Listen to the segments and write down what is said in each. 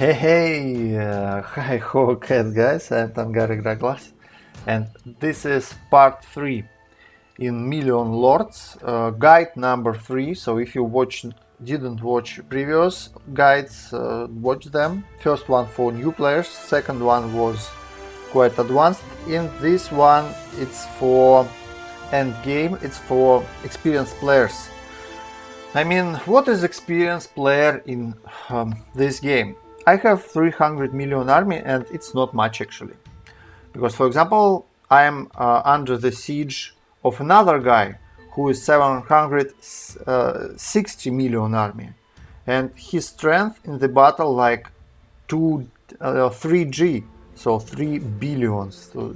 Hi ho cat guys, I'm Tangar Igroglaz, and this is part 3 in Million Lords, guide number 3. So if you didn't watch previous guides, watch them. First one for new players, second one was quite advanced. In this one it's for end game, it's for experienced players. I mean, what is experienced player in this game? I have 300 million army and it's not much actually. Because for example, I am under the siege of another guy who is 760 million army. And his strength in the battle like 3G, so 3 billions, so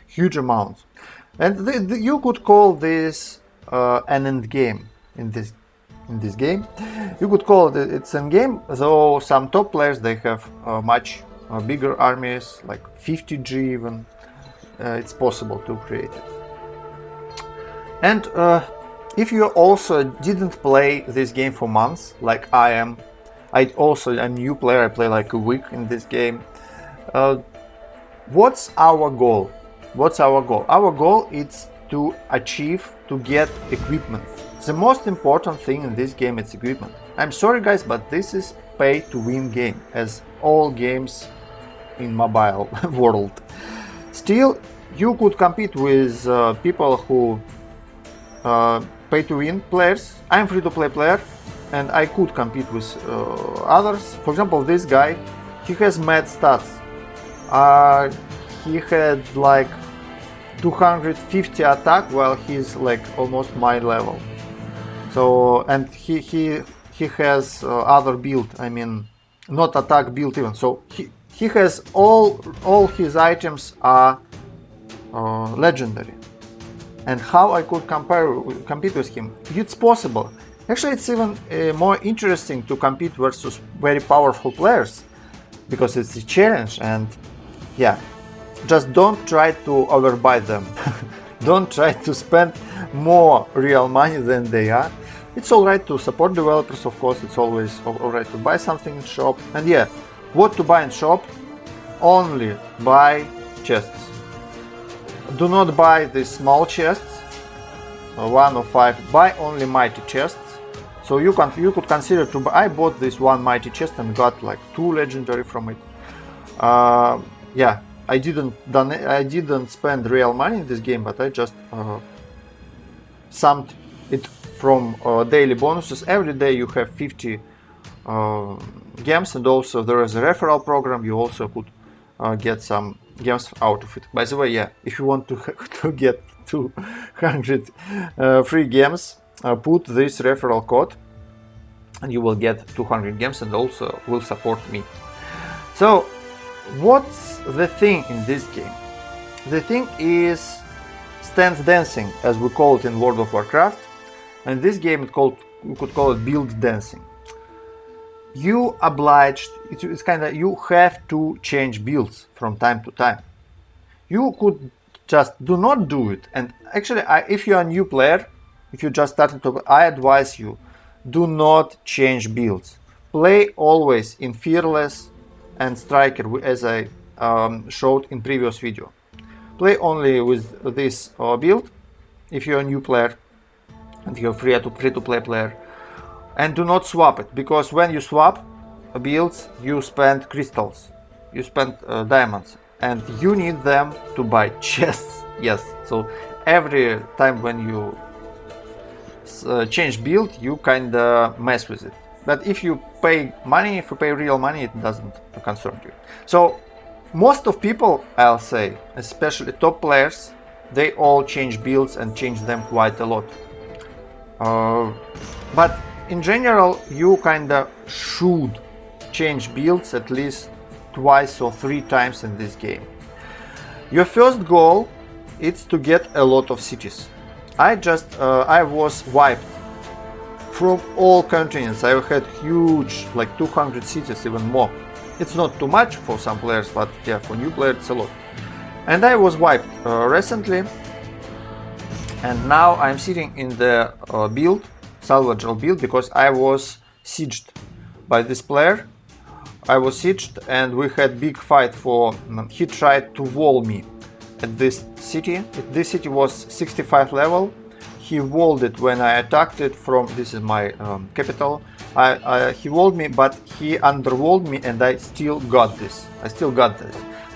huge amounts. And you could call this an end game in this game. You could call it it's end game, though some top players they have much bigger armies, like 50G even. It's possible to create it. And if you also didn't play this game for months, like I am, I also a new player. I play like a week in this game. What's our goal? What's our goal? Our goal is to get equipment. The most important thing in this game is equipment. I'm sorry guys, but this is pay to win game, as all games in mobile world. Still, you could compete with people who pay to win players. I'm free to play player and I could compete with others. For example, this guy, he has mad stats. He had like 250 attack while he's like almost my level. So, and he has other build, I mean not attack build even, so he has all his items are legendary. And how I could compete with him? It's possible. Actually, it's even more interesting to compete versus very powerful players, because it's a challenge. And yeah, just don't try to overbuy them. Don't try to spend more real money than they are. It's alright to support developers, of course. It's always alright to buy something in shop. And yeah, what to buy in shop? Only buy chests. Do not buy these small chests, 1 or 5. Buy only mighty chests. So you could consider to buy. I bought this one mighty chest and got like 2 legendary from it. Yeah, I didn't spend real money in this game, but I just summed it from daily bonuses. Every day you have 50 gems, and also there is a referral program. You also could get some gems out of it. By the way, yeah, if you want to get 200 free gems, put this referral code and you will get 200 gems and also will support me. So what's the thing in this game? The thing is stance dancing, as we call it in World of Warcraft. And this game you could call it build dancing. You have to change builds from time to time. You could just do not do it. And actually, if you're a new player, if you just started to, I advise you, do not change builds. Play always in Fearless and Striker, as I showed in previous video. Play only with this build if you're a new player and you're free to play player. And do not swap it, because when you swap builds, you spend crystals, you spend diamonds, and you need them to buy chests. Yes, so every time when you change build, you kinda mess with it. But if you pay money, if you pay real money, it doesn't concern you. So most of people, I'll say, especially top players, they all change builds and change them quite a lot. But in general, you kinda should change builds at least 2 or 3 times in this game. Your first goal is to get a lot of cities. I was wiped from all continents. I had huge, like 200 cities, even more. It's not too much for some players, but yeah, for new players it's a lot. And I was wiped recently, and now I'm sitting in the salvageable build, because I was sieged by this player I was sieged and we had big fight for. He tried to wall me at this city. This city was 65 level. He walled it when I attacked it from. This is my capital. He walled me, but he underwalled me, and I still got this.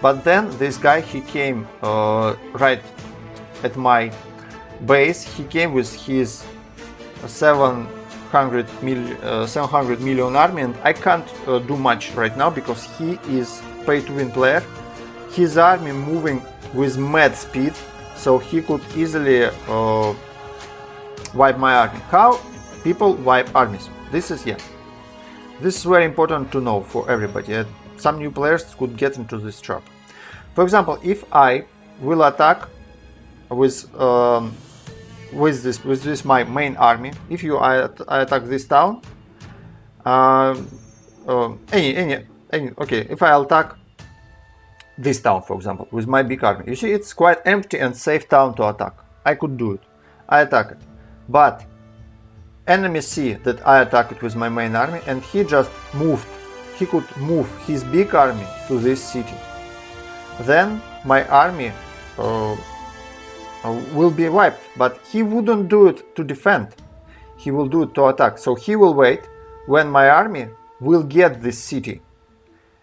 But then this guy, he came right at my base. He came with his 700 million army, and I can't do much right now because he is pay-to-win player. His army moving with mad speed, so he could easily wipe my army. How people wipe armies? This is very important to know for everybody. Some new players could get into this trap. For example, if I will attack with this my main army, if I attack this town, if I attack this town, for example, with my big army, you see it's quite empty and safe town to attack. I could do it. I attack it, but enemy see that I attack it with my main army, and he just moved. He could move his big army to this city. Then my army will be wiped, but he wouldn't do it to defend. He will do it to attack. So he will wait when my army will get this city.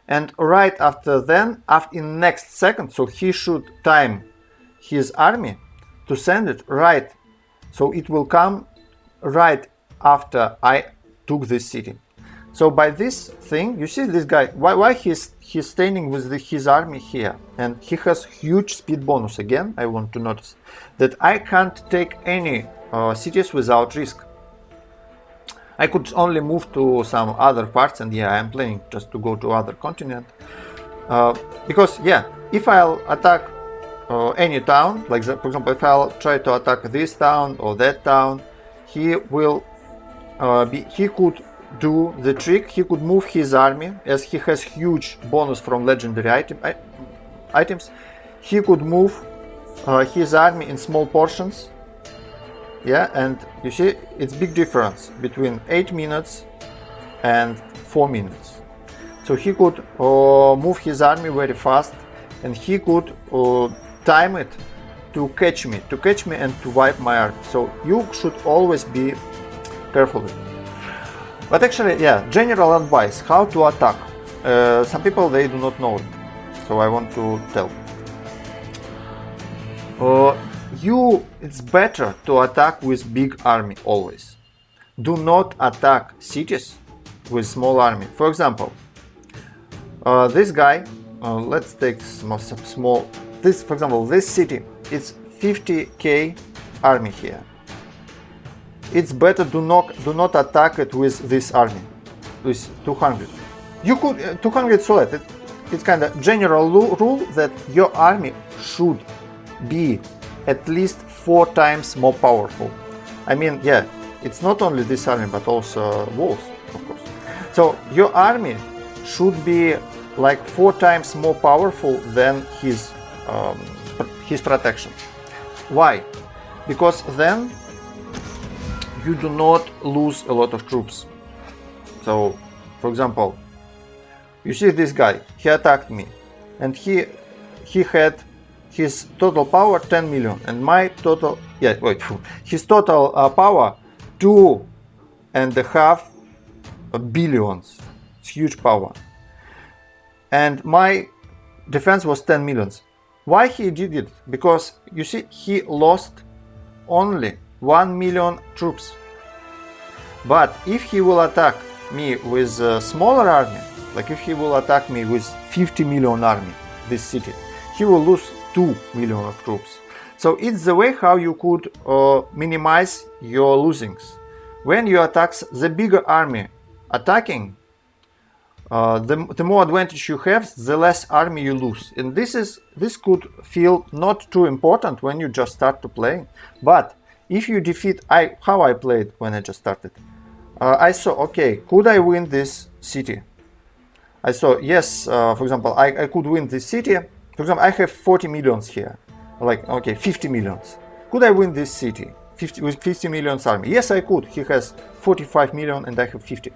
And right after then, in next second, so he should time his army to send it right. So it will come right after I took this city. So by this thing, you see this guy, why he's standing with his army here, and he has huge speed bonus. Again, I want to notice that I can't take any cities without risk. I could only move to some other parts, and I'm planning just to go to other continent. Because if I'll attack any town, like for example, if I'll try to attack this town or that town, he could do the trick. He could move his army, as he has huge bonus from legendary items. He could move his army in small portions. And you see it's big difference between 8 minutes and 4 minutes. So he could move his army very fast, and he could time it to catch me and to wipe my army. So you should always be careful with it. But actually, general advice how to attack. Some people, they do not know it, so I want to tell. It's better to attack with big army always. Do not attack cities with small army. For example, this guy, let's take small. For example, this city, it's 50k army here. It's better do not attack it with this army, with 200. You could 200 solid. It's kind of general rule that your army should be at least 4 times more powerful. I mean, it's not only this army but also walls, of course. So your army should be like 4 times more powerful than his protection. Why? Because then you do not lose a lot of troops. So, for example, you see this guy, he attacked me, and he had his total power 10 million, and my total, his total power 2.5 billions. It's huge power. And my defense was 10 millions. Why he did it? Because you see, he lost only 1 million troops. But if he will attack me with a smaller army, like if he will attack me with 50 million army, this city, he will lose 2 million of troops. So it's the way how you could minimize your losings. When you attack the bigger army attacking, the more advantage you have, the less army you lose. And this could feel not too important when you just start to play. But if you defeat, how I played when I just started, I saw, okay, could I win this city? I saw, yes, for example, I could win this city. For example, I have 40 millions here, like, okay, 50 millions. Could I win this city with 50 millions army? Yes, I could. He has 45 million and I have 50.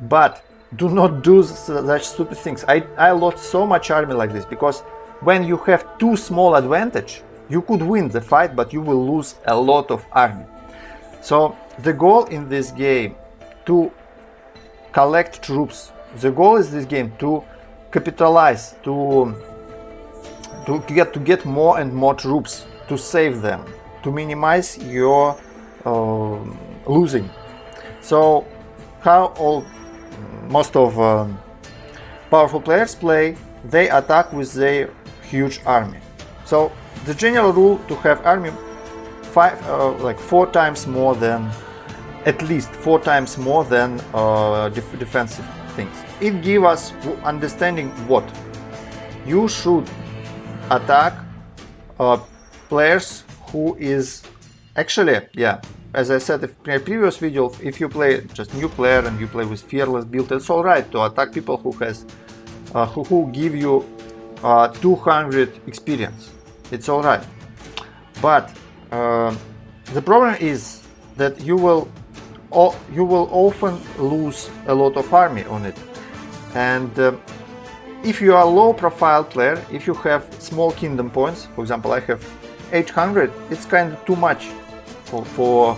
But do not do such stupid things. I lost so much army like this, because when you have too small advantage, you could win the fight, but you will lose a lot of army. So the goal in this game to collect troops. The goal is this game to capitalize, to get more and more troops, to save them, to minimize your losing. So how most of powerful players play, they attack with their huge army. So the general rule to have army like 4 times more than, at least 4 times more than defensive things. It gives us understanding what you should attack players who is actually, yeah, as I said in a previous video, if you play just new player and you play with fearless build, it's alright to attack people who has who give you 200 experience. It's alright, but the problem is that you will often lose a lot of army on it. And if you are a low profile player, if you have small kingdom points, for example I have 800, it's kind of too much for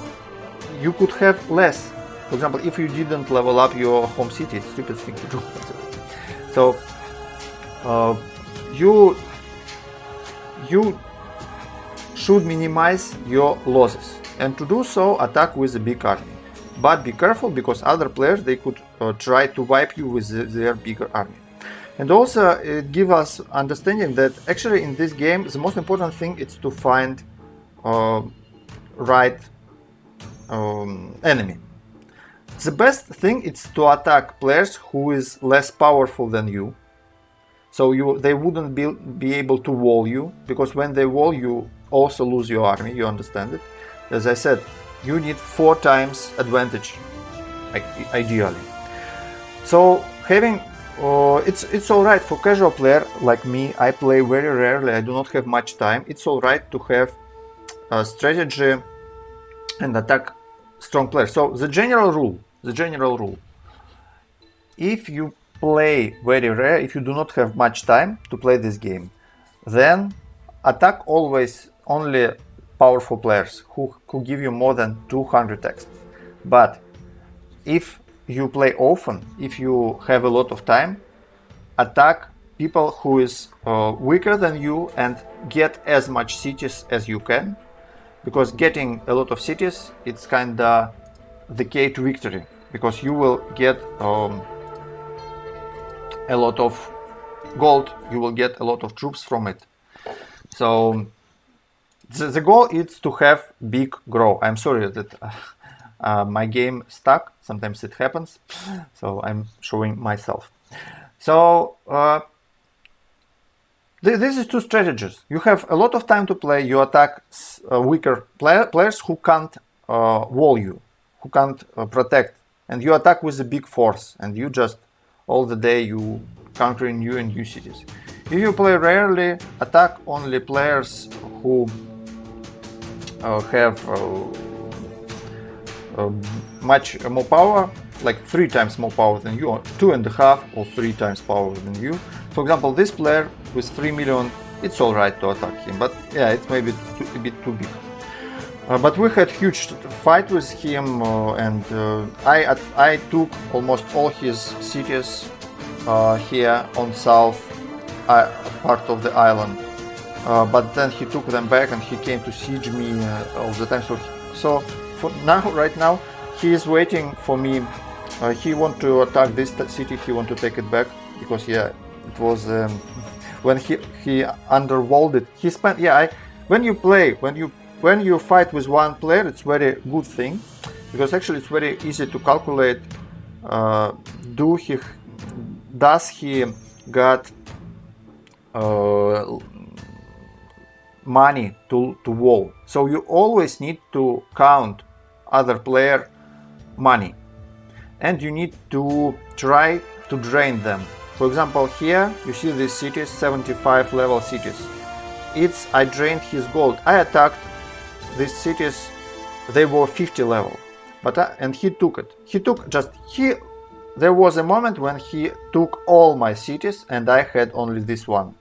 you could have less. For example, if you didn't level up your home city, it's a stupid thing to do. So you should minimize your losses, and to do so attack with a big army. But be careful, because other players, they could try to wipe you with their bigger army. And also it gives us understanding that actually in this game the most important thing is to find right enemy. The best thing is to attack players who is less powerful than you, so they wouldn't be able to wall you, because when they wall you also lose your army, you understand it. As I said, you need 4 times advantage, ideally. So having it's alright for casual player like me. I play very rarely, I do not have much time. It's alright to have a strategy and attack strong players. So the general rule, if you play very rare, if you do not have much time to play this game, then attack always only powerful players who give you more than 200 X. But if you play often, if you have a lot of time, attack people who is weaker than you and get as much cities as you can, because getting a lot of cities, it's kinda the key to victory, because you will get a lot of gold, you will get a lot of troops from it. So the goal is to have big grow. I'm sorry that my game stuck, sometimes it happens, so I'm showing myself. So this is 2 strategies. You have a lot of time to play, you attack weaker players who can't wall you, who can't protect, and you attack with a big force, and you just all the day you conquering new and new cities. If you play rarely, attack only players who have much more power, like 3 times more power than you, or 2.5 or 3 times power than you. For example, this player with 3 million, it's alright to attack him, but yeah, it's maybe a bit too big. But we had huge fight with him, and I took almost all his cities here on south part of the island. But then he took them back and he came to siege me all the time. So for now, right now, he is waiting for me. He want to attack this city. He want to take it back, because yeah, it was when he underwalled it. He spent when you fight with one player, it's very good thing, because actually it's very easy to calculate. Does he got money to wall? So you always need to count other player money, and you need to try to drain them. For example, here you see these cities, 75 level cities. I drained his gold. I attacked these cities, they were 50 level, but and he took it. He there was a moment when he took all my cities and I had only this one.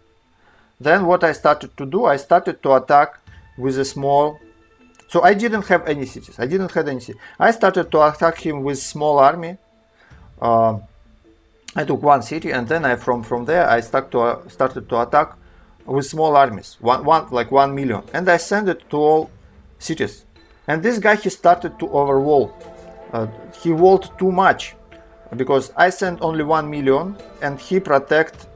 Then what I started to do, I started to attack with a small, so I didn't have any cities, I didn't have any cities. I started to attack him with small army. I took one city, and then from there I started to attack with small armies, like 1 million, and I sent it to all cities. And this guy, he started to overwall. He walled too much, because I sent only 1 million and he protect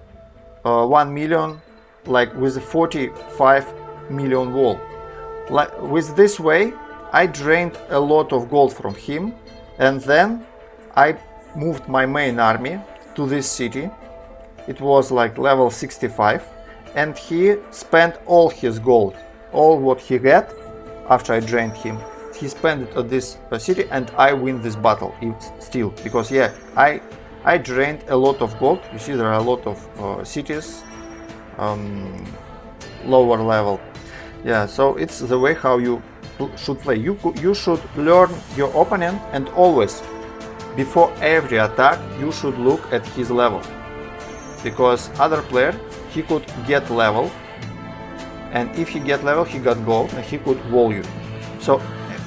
1 million like with a 45 million wall. Like with this way I drained a lot of gold from him, and then I moved my main army to this city. It was like level 65, and he spent all his gold, all what he got after I drained him. He spent it at this city, and I win this battle still, because yeah, I drained a lot of gold. You see, there are a lot of cities lower level. Yeah, so it's the way how you should play. You should learn your opponent, and always before every attack you should look at his level, because other player, he could get level, and if he get level he got gold and he could wall you. So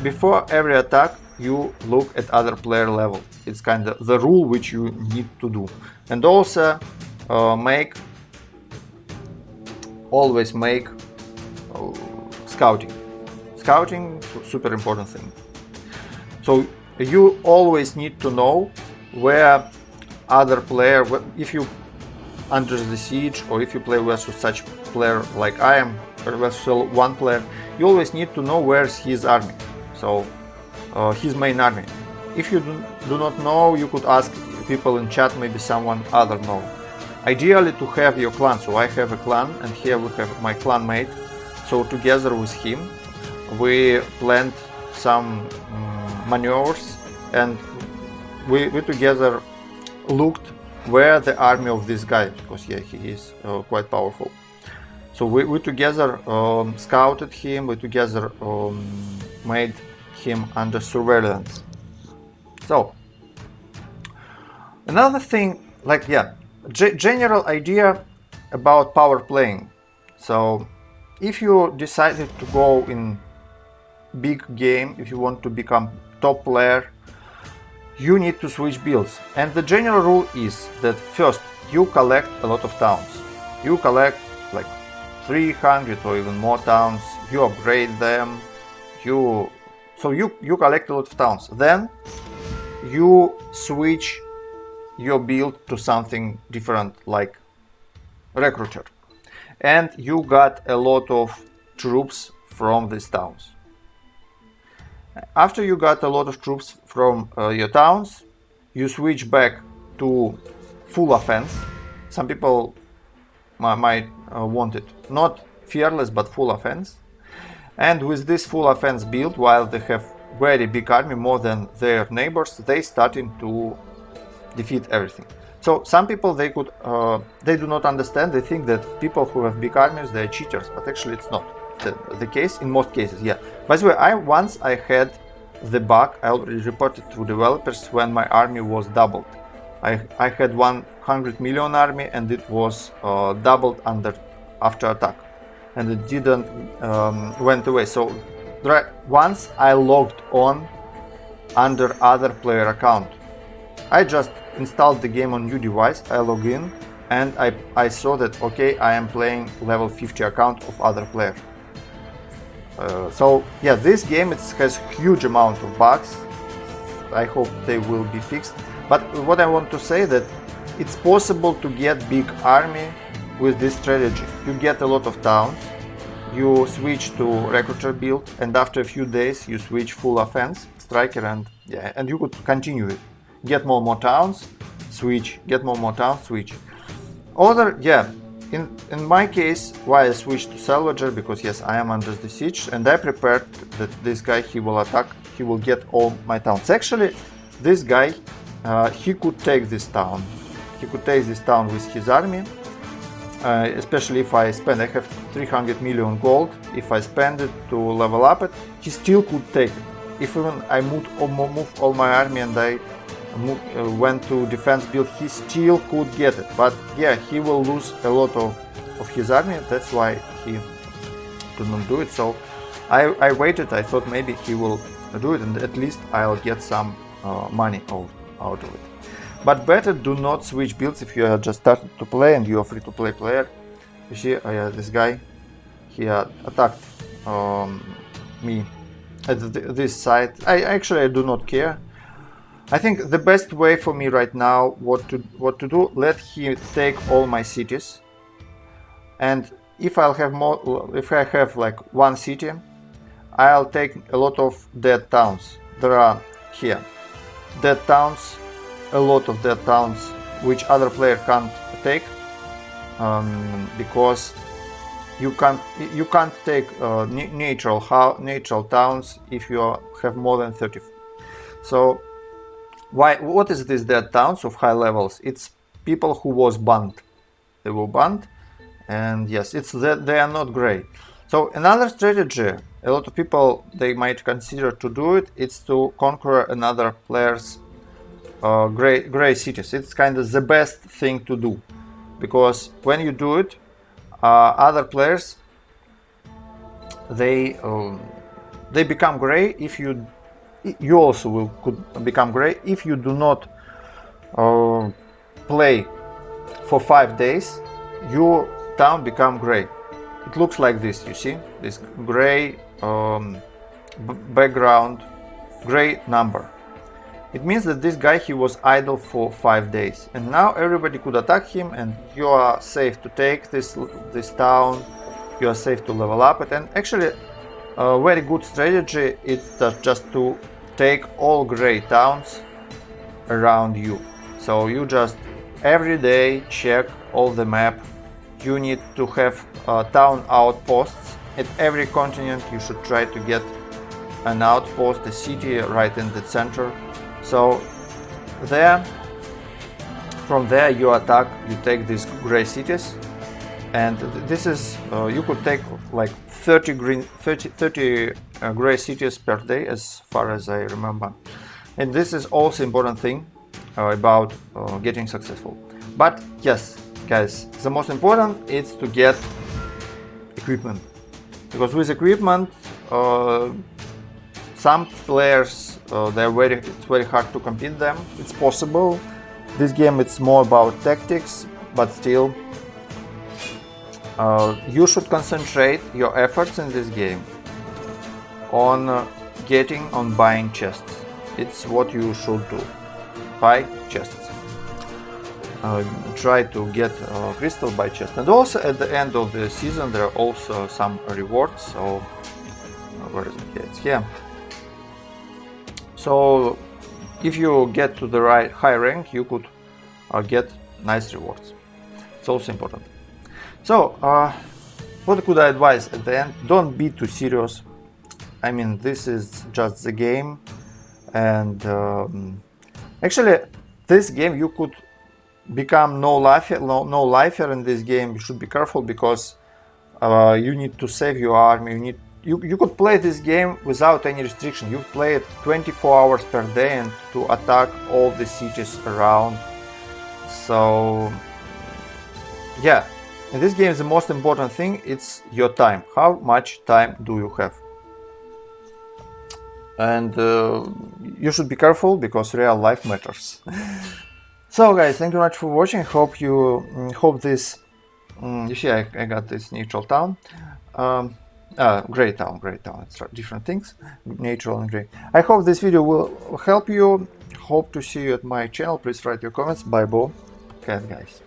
before every attack you look at other player level. It's kind of the rule which you need to do. And also always make scouting. Scouting, super important thing. So you always need to know where other player, if you under the siege, or if you play versus such player like I am, or versus one player, you always need to know where's his army, so his main army. If you do not know, you could ask people in chat, maybe someone other know. Ideally to have your clan, so I have a clan, and here we have my clan mate. So together with him we planned some maneuvers, and we together looked where the army of this guy, because yeah, he is quite powerful. So we together scouted him, we together made him under surveillance. So another thing, like yeah, general idea about power playing. So if you decided to go in big game, if you want to become top player, you need to switch builds. And the general rule is that first you collect a lot of towns. You collect like 300 or even more towns, you upgrade them, you collect a lot of towns. Then you switch your build to something different, like recruiter, and you got a lot of troops from these towns. After you got a lot of troops from your towns, you switch back to full offense. Some people might want it not fearless but full offense. And with this full offense build, while they have very big army, more than their neighbors, they starting to defeat everything. So some people, they do not understand. They think that people who have big armies, they are cheaters, but actually it's not the case in most cases. Yeah. By the way, once I had the bug, I already reported to developers, when my army was doubled. I had 100 million army, and it was doubled after attack, and it didn't went away. So once I logged on under other player account, I just installed the game on new device, I log in, and I saw that okay, I am playing level 50 account of other player. So yeah, this game, it has huge amount of bugs. I hope they will be fixed. But what I want to say, that it's possible to get big army with this strategy. You get a lot of towns, you switch to recruiter build, and after a few days you switch full offense, striker, and yeah, and you could continue it. Get more towns, switch, get more towns, switch. Other, yeah, in my case, why I switched to salvager, because yes, I am under the siege, and I prepared that this guy, he will attack, he will get all my towns. Actually, this guy, he could take this town. He could take this town with his army, especially if I have 300 million gold. If I spend it to level up it, he still could take it. If even I move all my army and I went to defense build, he still could get it. But yeah, he will lose a lot of his army. That's why he didn't do it. So I waited. I thought maybe he will do it, and at least I'll get some money out of it. But better do not switch builds if you are just starting to play and you are free-to-play player. You see, this guy, he attacked me at this side. I do not care. I think the best way for me right now what to do, let him take all my cities, and if I have like one city, I'll take a lot of dead towns. There are here dead towns, a lot of dead towns which other player can't take, because you can't take natural towns if you have more than 30. So what is this dead towns of high levels? It's people who was banned. They were banned, and yes, it's that they are not gray. So another strategy a lot of people they might consider to do it, it's to conquer another player's gray cities. It's kind of the best thing to do, because when you do it, other players they become gray. If you also could become gray if you do not play for 5 days. Your town become gray. It looks like this. You see this gray background, gray number. It means that this guy, he was idle for 5 days, and now everybody could attack him, and you are safe to take this town. You are safe to level up it, and actually a very good strategy is just to take all gray towns around you. So you just every day check all the map. You need to have town outposts at every continent. You should try to get an outpost, a city right in the center. So from there you attack, you take these gray cities, and this is you could take like 30 gray cities per day, as far as I remember. And this is also important thing about getting successful. But yes, guys, the most important is to get equipment, because with equipment some players it's very hard to compete them. It's possible. This game it's more about tactics, but still you should concentrate your efforts in this game on buying chests. It's what you should do. Buy chests. Try to get crystal by chest, and also at the end of the season there are also some rewards. So where is it? Yeah, it's here. So if you get to the right high rank, you could get nice rewards. It's also important. So what could I advise at the end? Don't be too serious. I mean, this is just the game, and actually this game you could become no lifer in this game. You should be careful, because you need to save your army. You could play this game without any restriction. You play it 24 hours per day and to attack all the cities around. So yeah, in this game the most important thing it's your time. How much time do you have? And you should be careful, because real life matters. So guys, thank you very much for watching. Hope this you see I got this neutral town, gray town, it's different things, natural and gray. I hope this video will help you. Hope to see you at my channel. Please write your comments. Bye, Bo. Okay, guys.